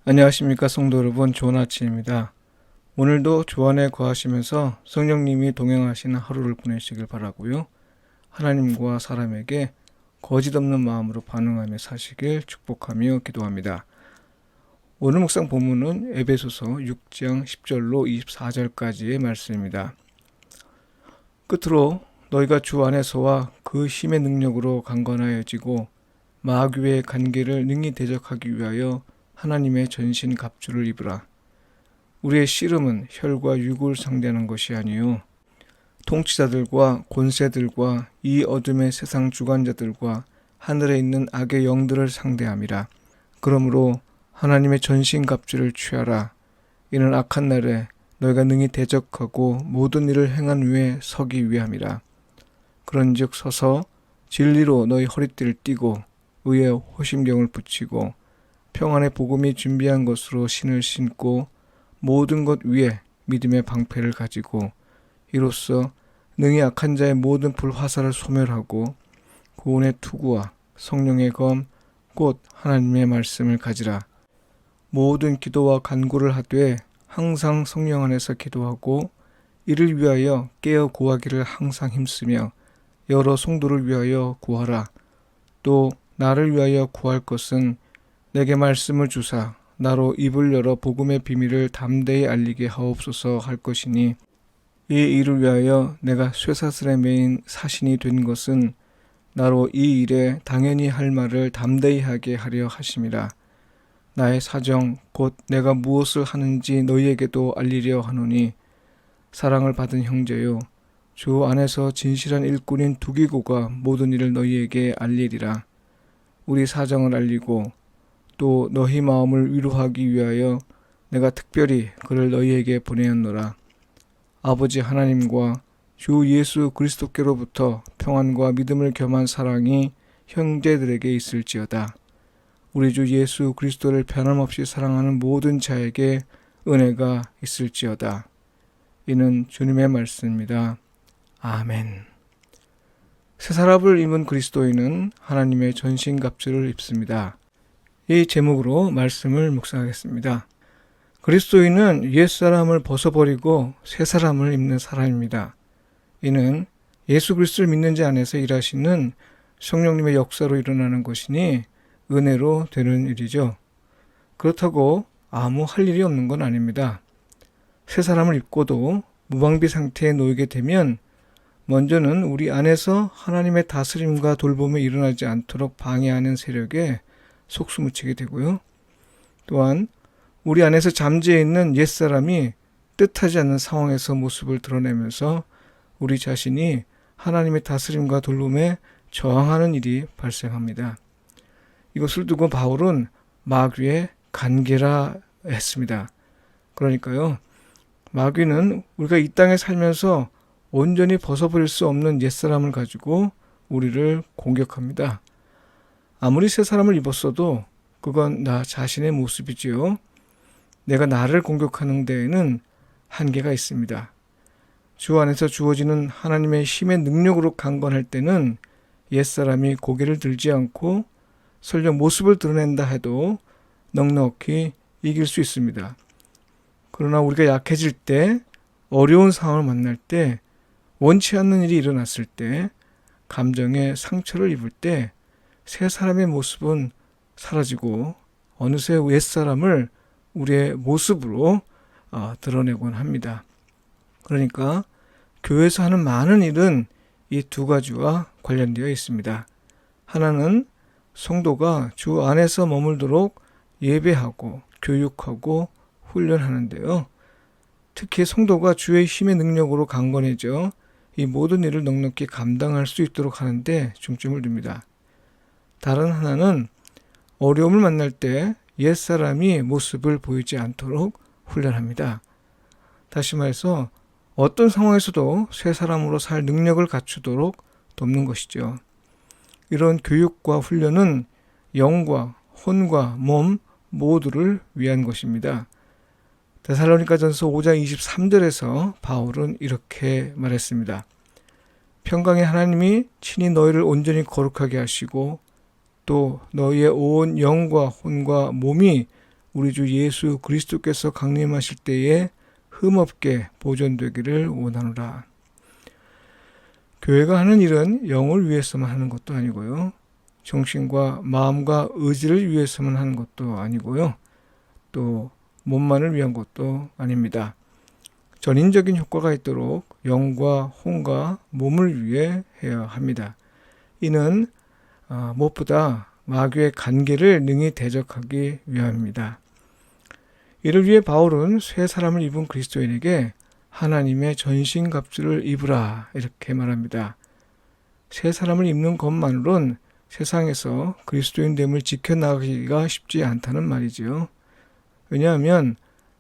안녕하십니까 성도 여러분, 좋은 아침입니다. 오늘도 주 안에 거하시면서 성령님이 동행하시는 하루를 보내시길 바라고요. 하나님과 사람에게 거짓 없는 마음으로 반응하며 사시길 축복하며 기도합니다. 오늘 묵상 본문은 에베소서 6장 10절로 24절까지의 말씀입니다. 끝으로 너희가 주 안에서와 그 힘의 능력으로 강건하여지고 마귀의 관계를 능히 대적하기 위하여 하나님의 전신 갑주를 입으라. 우리의 씨름은 혈과 육을 상대하는 것이 아니요 통치자들과 권세들과 이 어둠의 세상 주관자들과 하늘에 있는 악의 영들을 상대함이라. 그러므로 하나님의 전신 갑주를 취하라. 이는 악한 날에 너희가 능히 대적하고 모든 일을 행한 후에 서기 위함이라. 그런즉 서서 진리로 너희 허리띠를 띠고 의의 호심경을 붙이고 평안의 복음이 준비한 것으로 신을 신고 모든 것 위에 믿음의 방패를 가지고 이로써 능히 악한 자의 모든 불화살을 소멸하고 구원의 투구와 성령의 검 곧 하나님의 말씀을 가지라. 모든 기도와 간구를 하되 항상 성령 안에서 기도하고 이를 위하여 깨어 구하기를 항상 힘쓰며 여러 성도를 위하여 구하라. 또 나를 위하여 구할 것은 내게 말씀을 주사 나로 입을 열어 복음의 비밀을 담대히 알리게 하옵소서 할 것이니 이 일을 위하여 내가 쇠사슬에 매인 사신이 된 것은 나로 이 일에 당연히 할 말을 담대히 하게 하려 하심이라. 나의 사정 곧 내가 무엇을 하는지 너희에게도 알리려 하노니 사랑을 받은 형제요 주 안에서 진실한 일꾼인 두기고가 모든 일을 너희에게 알리리라. 우리 사정을 알리고 또 너희 마음을 위로하기 위하여 내가 특별히 그를 너희에게 보내었노라. 아버지 하나님과 주 예수 그리스도께로부터 평안과 믿음을 겸한 사랑이 형제들에게 있을지어다. 우리 주 예수 그리스도를 변함없이 사랑하는 모든 자에게 은혜가 있을지어다. 이는 주님의 말씀입니다. 아멘. 새 사람을 입은 그리스도인은 하나님의 전신갑주를 입습니다. 이 제목으로 말씀을 묵상하겠습니다. 그리스도인은 옛사람을 벗어버리고 새 사람을 입는 사람입니다. 이는 예수 그리스도를 믿는 자 안에서 일하시는 성령님의 역사로 일어나는 것이니 은혜로 되는 일이죠. 그렇다고 아무 할 일이 없는 건 아닙니다. 새 사람을 입고도 무방비 상태에 놓이게 되면 먼저는 우리 안에서 하나님의 다스림과 돌봄이 일어나지 않도록 방해하는 세력에 속수무치게 되고요. 또한 우리 안에서 잠재해 있는 옛사람이 뜻하지 않는 상황에서 모습을 드러내면서 우리 자신이 하나님의 다스림과 돌봄에 저항하는 일이 발생합니다. 이것을 두고 바울은 마귀의 관계라 했습니다. 그러니까요, 마귀는 우리가 이 땅에 살면서 온전히 벗어버릴 수 없는 옛사람을 가지고 우리를 공격합니다. 아무리 새 사람을 입었어도 그건 나 자신의 모습이지요. 내가 나를 공격하는 데에는 한계가 있습니다. 주 안에서 주어지는 하나님의 힘의 능력으로 강건할 때는 옛사람이 고개를 들지 않고 설령 모습을 드러낸다 해도 넉넉히 이길 수 있습니다. 그러나 우리가 약해질 때, 어려운 상황을 만날 때, 원치 않는 일이 일어났을 때, 감정에 상처를 입을 때 새 사람의 모습은 사라지고 어느새 옛사람을 우리의 모습으로 드러내곤 합니다. 그러니까 교회에서 하는 많은 일은 이 두 가지와 관련되어 있습니다. 하나는 성도가 주 안에서 머물도록 예배하고 교육하고 훈련하는데요. 특히 성도가 주의 힘의 능력으로 강건해져 이 모든 일을 넉넉히 감당할 수 있도록 하는데 중점을 둡니다. 다른 하나는 어려움을 만날 때 옛사람이 모습을 보이지 않도록 훈련합니다. 다시 말해서 어떤 상황에서도 새 사람으로 살 능력을 갖추도록 돕는 것이죠. 이런 교육과 훈련은 영과 혼과 몸 모두를 위한 것입니다. 데살로니가전서 5장 23절에서 바울은 이렇게 말했습니다. 평강의 하나님이 친히 너희를 온전히 거룩하게 하시고 또 너희의 온 영과 혼과 몸이 우리 주 예수 그리스도께서 강림하실 때에 흠없게 보존되기를 원하노라. 교회가 하는 일은 영을 위해서만 하는 것도 아니고요. 정신과 마음과 의지를 위해서만 하는 것도 아니고요. 또 몸만을 위한 것도 아닙니다. 전인적인 효과가 있도록 영과 혼과 몸을 위해 해야 합니다. 이는 무엇보다 마귀의 간계를 능히 대적하기 위함입니다. 이를 위해 바울은 새 사람을 입은 그리스도인에게 하나님의 전신갑주를 입으라 이렇게 말합니다. 새 사람을 입는 것만으론 세상에서 그리스도인됨을 지켜나가기가 쉽지 않다는 말이지요. 왜냐하면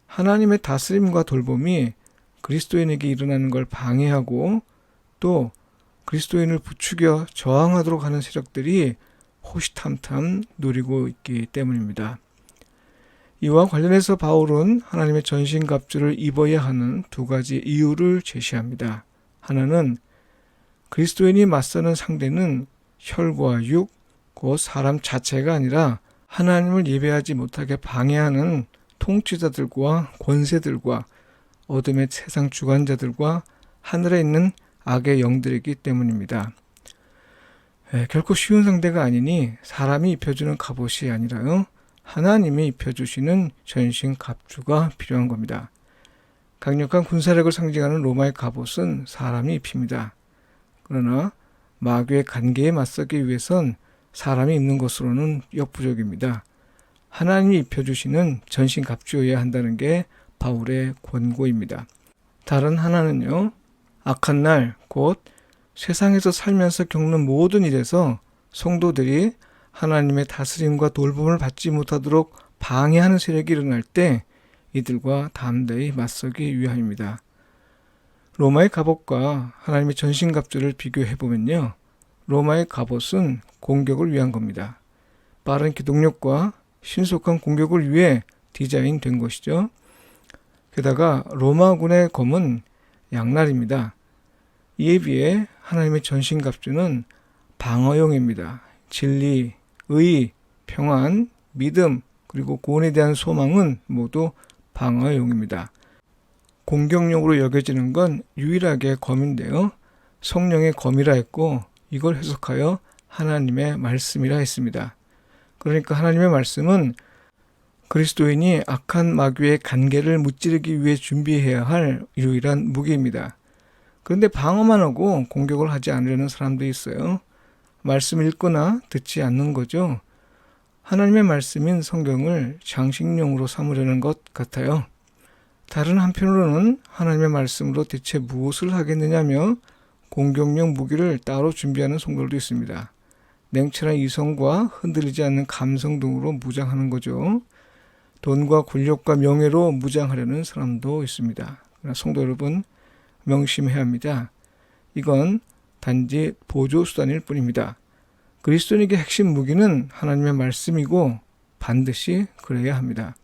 하나님의 다스림과 돌봄이 그리스도인에게 일어나는 걸 방해하고 또 그리스도인을 부추겨 저항하도록 하는 세력들이 호시탐탐 노리고 있기 때문입니다. 이와 관련해서 바울은 하나님의 전신갑주를 입어야 하는 두 가지 이유를 제시합니다. 하나는 그리스도인이 맞서는 상대는 혈과 육, 곧 사람 자체가 아니라 하나님을 예배하지 못하게 방해하는 통치자들과 권세들과 어둠의 세상 주관자들과 하늘에 있는 악의 영들이기 때문입니다. 결코 쉬운 상대가 아니니 사람이 입혀주는 갑옷이 아니라요. 하나님이 입혀주시는 전신 갑주가 필요한 겁니다. 강력한 군사력을 상징하는 로마의 갑옷은 사람이 입힙니다. 그러나 마귀의 간계에 맞서기 위해선 사람이 입는 것으로는 역부족입니다. 하나님이 입혀주시는 전신 갑주여야 한다는 게 바울의 권고입니다. 다른 하나는요. 악한 날, 곧 세상에서 살면서 겪는 모든 일에서 성도들이 하나님의 다스림과 돌봄을 받지 못하도록 방해하는 세력이 일어날 때 이들과 담대히 맞서기 위함입니다. 로마의 갑옷과 하나님의 전신갑주를 비교해보면요. 로마의 갑옷은 공격을 위한 겁니다. 빠른 기동력과 신속한 공격을 위해 디자인된 것이죠. 게다가 로마군의 검은 양날입니다. 이에 비해 하나님의 전신갑주는 방어용입니다. 진리, 의, 평안, 믿음, 그리고 구원에 대한 소망은 모두 방어용입니다. 공격용으로 여겨지는 건 유일하게 검인데요. 성령의 검이라 했고 이걸 해석하여 하나님의 말씀이라 했습니다. 그러니까 하나님의 말씀은 그리스도인이 악한 마귀의 간계를 무찌르기 위해 준비해야 할 유일한 무기입니다. 그런데 방어만 하고 공격을 하지 않으려는 사람도 있어요. 말씀을 읽거나 듣지 않는 거죠. 하나님의 말씀인 성경을 장식용으로 삼으려는 것 같아요. 다른 한편으로는 하나님의 말씀으로 대체 무엇을 하겠느냐며 공격용 무기를 따로 준비하는 성도들도 있습니다. 냉철한 이성과 흔들리지 않는 감성 등으로 무장하는 거죠. 돈과 권력과 명예로 무장하려는 사람도 있습니다. 그러나 성도 여러분, 명심해야 합니다. 이건 단지 보조수단일 뿐입니다. 그리스도인에게 핵심 무기는 하나님의 말씀이고 반드시 그래야 합니다.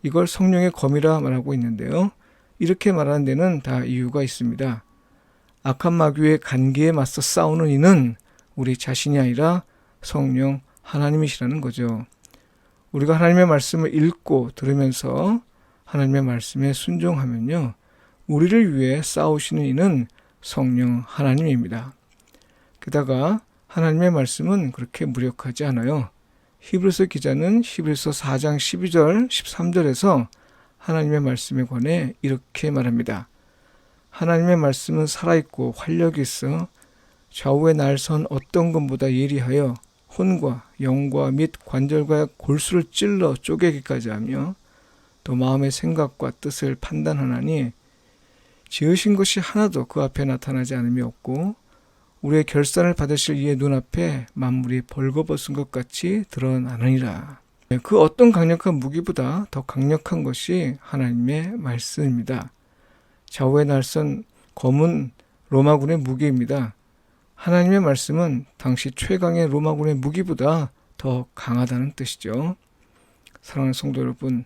이걸 성령의 검이라 말하고 있는데요. 이렇게 말하는 데는 다 이유가 있습니다. 악한 마귀의 간계에 맞서 싸우는 이는 우리 자신이 아니라 성령 하나님이시라는 거죠. 우리가 하나님의 말씀을 읽고 들으면서 하나님의 말씀에 순종하면요. 우리를 위해 싸우시는 이는 성령 하나님입니다. 게다가 하나님의 말씀은 그렇게 무력하지 않아요. 히브리서 기자는 히브리서 4장 12절, 13절에서 하나님의 말씀에 관해 이렇게 말합니다. 하나님의 말씀은 살아있고 활력이 있어 좌우의 날선 어떤 것보다 예리하여 혼과 영과 및 관절과 골수를 찔러 쪼개기까지 하며 또 마음의 생각과 뜻을 판단하나니 지으신 것이 하나도 그 앞에 나타나지 않음이 없고 우리의 결산을 받으실 이의 눈앞에 만물이 벌거벗은 것 같이 드러나느니라. 그 어떤 강력한 무기보다 더 강력한 것이 하나님의 말씀입니다. 좌우의 날선 검은 로마군의 무기입니다. 하나님의 말씀은 당시 최강의 로마군의 무기보다 더 강하다는 뜻이죠. 사랑하는 성도 여러분,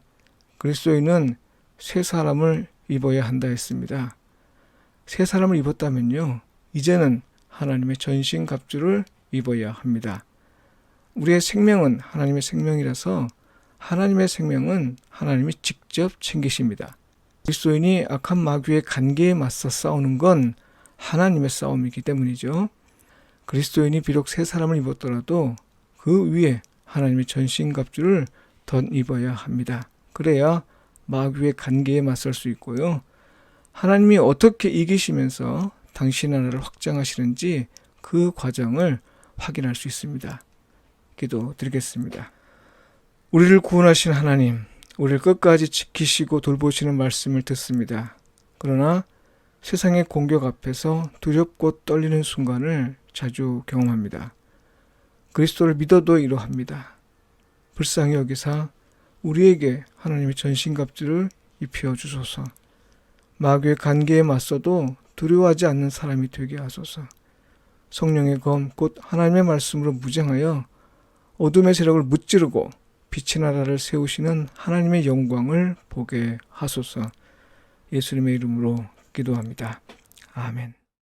그리스도인은 새 사람을 입어야 한다 했습니다. 새 사람을 입었다면요, 이제는 하나님의 전신갑주를 입어야 합니다. 우리의 생명은 하나님의 생명이라서 하나님의 생명은 하나님이 직접 챙기십니다. 그리스도인이 악한 마귀의 관계에 맞서 싸우는 건 하나님의 싸움이기 때문이죠. 그리스도인이 비록 새 사람을 입었더라도 그 위에 하나님의 전신갑주를 덧입어야 합니다. 그래야 마귀의 관계에 맞설 수 있고요. 하나님이 어떻게 이기시면서 당신 나라를 확장하시는지 그 과정을 확인할 수 있습니다. 기도드리겠습니다. 우리를 구원하신 하나님, 우리를 끝까지 지키시고 돌보시는 말씀을 듣습니다. 그러나 세상의 공격 앞에서 두렵고 떨리는 순간을 자주 경험합니다. 그리스도를 믿어도 이러합니다. 불쌍히 여기사 우리에게 하나님의 전신갑주를 입혀 주소서. 마귀의 관계에 맞서도 두려워하지 않는 사람이 되게 하소서. 성령의 검 곧 하나님의 말씀으로 무장하여 어둠의 세력을 무찌르고 빛의 나라를 세우시는 하나님의 영광을 보게 하소서. 예수님의 이름으로 기도합니다. 아멘.